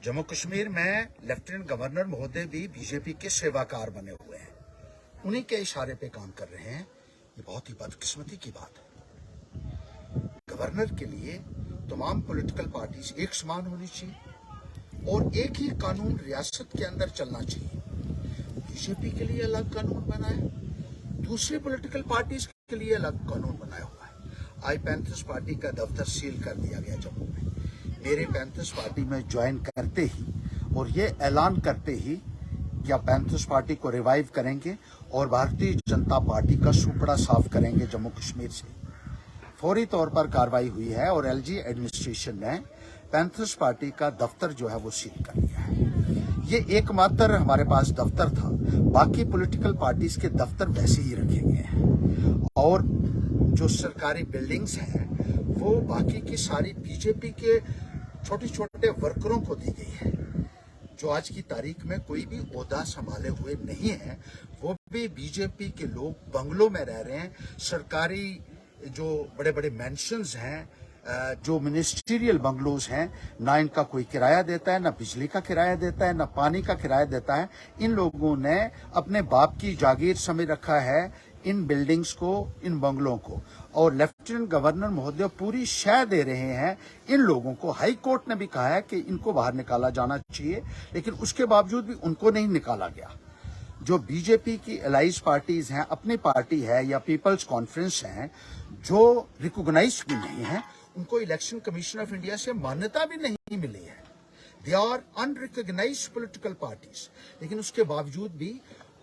जम्मू कश्मीर में lieutenant governor महोदय भी बीजेपी के सेवाकार बने हुए हैं, उन्हीं के इशारे पे काम कर रहे हैं। ये बहुत ही बदकिस्मती की बात है। गवर्नर के लिए तमाम पॉलिटिकल पार्टीज एक समान होनी चाहिए और एक ही कानून रियासत के अंदर चलना चाहिए। बीजेपी के लिए अलग कानून बना है, दूसरी पॉलिटिकल पार्टीज के लिए अलग कानून बनाया हुआ है। आई पैंथर्स पार्टी का दफ्तर सील कर दिया गया जम्मू में। मेरे पैंथर्स पार्टी में ज्वाइन करते ही और ये ऐलान करते ही कि आप पैंथर्स पार्टी को रिवाइव करेंगे और भारतीय जनता पार्टी का सुपड़ा साफ करेंगे जम्मू कश्मीर से। फौरी तौर पर कार्रवाई हुई है और एलजी एडमिनिस्ट्रेशन ने पैंथर्स पार्टी का दफ्तर जो है वो सील कर दिया है। ये एकमात्र हमारे पास दफ्तर था, बाकी पॉलिटिकल पार्टीज के दफ्तर वैसे ही रखे गए हैं और जो सरकारी बिल्डिंग्स हैं वो बाकी की सारी बीजेपी के छोटे छोटे वर्करों को दी गई है, जो आज की तारीख में कोई भी ओहदा संभाले हुए नहीं है। वो भी बीजेपी के लोग बंगलों में रह रहे हैं। सरकारी जो बड़े बड़े मैंशंस हैं, जो मिनिस्ट्रियल बंगलोज हैं, ना इनका कोई किराया देता है, ना बिजली का किराया देता है, ना पानी का किराया देता है। इन लोगों ने अपने बाप की जागीर समझ रखा है इन बिल्डिंग्स को, इन बंगलों को, और लेफ्टिनेंट गवर्नर महोदय पूरी शय दे रहे हैं इन लोगों को। हाई कोर्ट ने भी कहा है कि इनको बाहर निकाला जाना चाहिए, लेकिन उसके बावजूद भी उनको नहीं निकाला गया। जो बीजेपी की एलाइज पार्टीज हैं, अपनी पार्टी है या पीपल्स कॉन्फ्रेंस है, जो रिकॉग्नाइज भी नहीं है, उनको इलेक्शन कमीशन ऑफ इंडिया से मान्यता भी नहीं मिली है। They are unrecognised political parties, लेकिन उसके बावजूद भी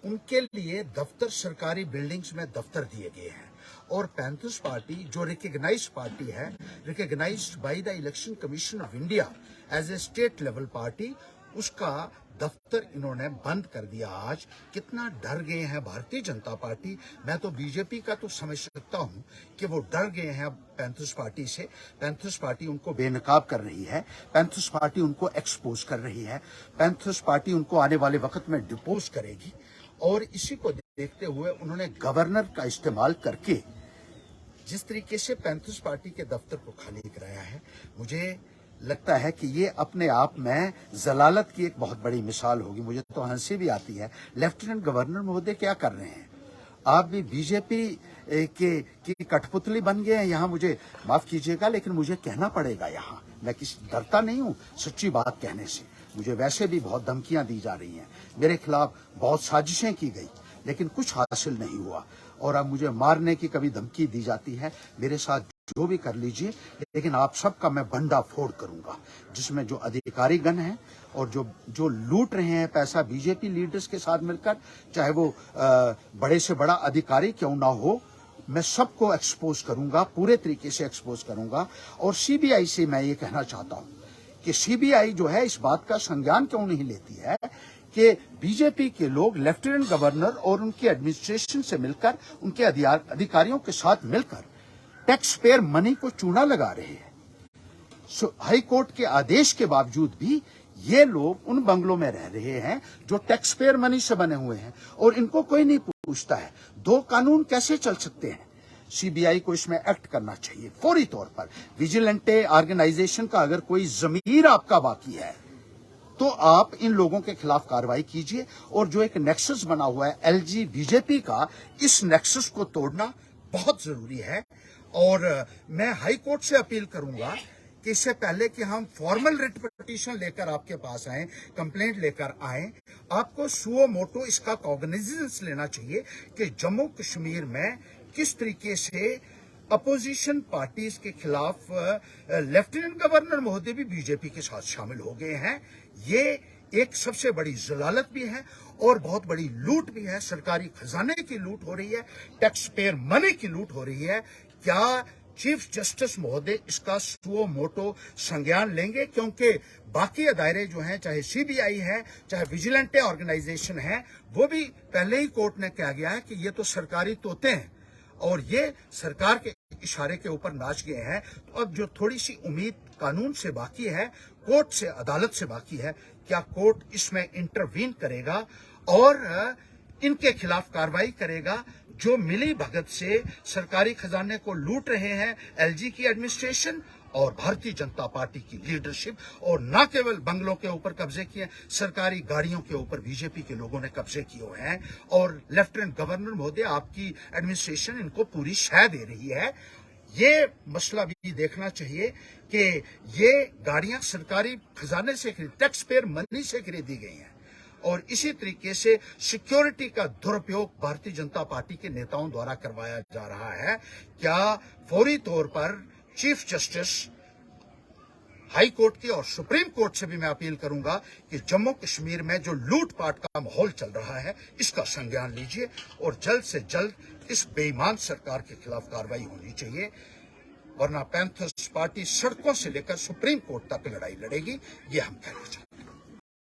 उनके लिए दफ्तर, सरकारी बिल्डिंग्स में दफ्तर दिए गए हैं। और पैंथर्स पार्टी जो रिकॉग्नाइज्ड पार्टी है, recognised by the Election Commission of India as a state level party, उसका दफ्तर इन्होंने बंद कर दिया। आज कितना डर गए हैं भारतीय जनता पार्टी। मैं तो बीजेपी का तो समझ सकता हूं कि वो डर गए हैं पैंथर्स पार्टी से। पैंथर्स पार्टी उनको बेनकाब कर रही है, पैंथर्स पार्टी उनको एक्सपोज कर रही है, पैंथर्स पार्टी उनको आने वाले वक्त में डिपोज करेगी। और इसी को देखते हुए उन्होंने गवर्नर का इस्तेमाल करके जिस तरीके से पैंथर्स पार्टी के दफ्तर को खाली कराया है, मुझे लगता है कि ये अपने आप में जलालत की एक बहुत बड़ी मिसाल होगी। मुझे तो हंसी भी आती है। लेफ्टिनेंट गवर्नर महोदय क्या कर रहे हैं? आप भी बीजेपी की कठपुतली बन गए हैं। यहाँ मुझे माफ कीजिएगा, लेकिन मुझे कहना पड़ेगा, यहाँ मैं किसी डरता नहीं हूँ सच्ची बात कहने से। मुझे वैसे भी बहुत धमकियां दी जा रही हैं, मेरे खिलाफ बहुत साजिशें की गई, लेकिन कुछ हासिल नहीं हुआ। और अब मुझे मारने की कभी धमकी दी जाती है। मेरे साथ जो भी कर लीजिए, लेकिन आप सबका मैं भंडा फोड़ करूंगा, जिसमें जो अधिकारी गण हैं और जो लूट रहे हैं पैसा बीजेपी लीडर्स के साथ मिलकर, चाहे वो बड़े से बड़ा अधिकारी क्यों ना हो, मैं सबको एक्सपोज करूंगा, पूरे तरीके से एक्सपोज करूंगा। और सीबीआई से मैं ये कहना चाहता हूं कि सीबीआई जो है इस बात का संज्ञान क्यों नहीं लेती है कि बीजेपी के लोग लेफ्टिनेंट गवर्नर और उनकी एडमिनिस्ट्रेशन से मिलकर, उनके अधिकारियों के साथ मिलकर टैक्स पेयर मनी को चूना लगा रहे हैं। हाई कोर्ट के आदेश के बावजूद भी ये लोग उन बंगलों में रह रहे हैं जो टैक्स पेयर मनी से बने हुए हैं, और इनको कोई नहीं पूछता है। दो कानून कैसे चल सकते हैं? सीबीआई को इसमें एक्ट करना चाहिए फौरी तौर पर। विजिलेंटे ऑर्गेनाइजेशन का अगर कोई जमीर आपका बाकी है तो आप इन लोगों के खिलाफ कार्रवाई कीजिए। और जो एक नेक्सस बना हुआ है एलजी बीजेपी का, इस नेक्सस को तोड़ना बहुत जरूरी है। और मैं हाई कोर्ट से अपील करूंगा कि इससे पहले कि हम फॉर्मल रिट पिटीशन लेकर आपके पास आए, कंप्लेंट लेकर आए, आपको सुओ मोटो इसका कॉग्निजेंस लेना चाहिए कि जम्मू कश्मीर में किस तरीके से अपोजिशन पार्टीज के खिलाफ लेफ्टिनेंट गवर्नर महोदय भी बीजेपी के साथ शामिल हो गए हैं। ये एक सबसे बड़ी जलालत भी है और बहुत बड़ी लूट भी है। सरकारी खजाने की लूट हो रही है, टैक्स पेयर मनी की लूट हो रही है। क्या चीफ जस्टिस महोदय इसका सुओ मोटो संज्ञान लेंगे? क्योंकि बाकी अदारे जो हैं, चाहे सीबीआई है, चाहे विजिलेंटे ऑर्गेनाइजेशन है, वो भी पहले ही कोर्ट ने कहा गया है कि ये तो सरकारी तोते हैं और ये सरकार के इशारे के ऊपर नाच गए हैं। तो अब जो थोड़ी सी उम्मीद कानून से बाकी है, कोर्ट से, अदालत से बाकी है, क्या कोर्ट इसमें इंटरवीन करेगा और इनके खिलाफ कार्रवाई करेगा जो मिली भगत से सरकारी खजाने को लूट रहे हैं एलजी की एडमिनिस्ट्रेशन और भारतीय जनता पार्टी की लीडरशिप, और न केवल बंगलों के ऊपर कब्जे किए, सरकारी गाड़ियों के ऊपर बीजेपी के लोगों ने कब्जे किए हुए हैं। और लेफ्टिनेंट गवर्नर महोदय, आपकी एडमिनिस्ट्रेशन इनको पूरी शह दे रही है। ये मसला भी देखना चाहिए कि ये गाड़ियां सरकारी खजाने से टैक्स पेयर मनी से खरीदी गई हैं, और इसी तरीके से सिक्योरिटी का दुरुपयोग भारतीय जनता पार्टी के नेताओं द्वारा करवाया जा रहा है। क्या फौरी तौर पर चीफ जस्टिस हाई कोर्ट की और सुप्रीम कोर्ट से भी मैं अपील करूंगा कि जम्मू कश्मीर में जो लूटपाट का माहौल चल रहा है, इसका संज्ञान लीजिए और जल्द से जल्द इस बेईमान सरकार के खिलाफ कार्रवाई होनी चाहिए, वरना पैंथर्स पार्टी सड़कों से लेकर सुप्रीम कोर्ट तक लड़ाई लड़ेगी। ये हम कहना चाहते हैं।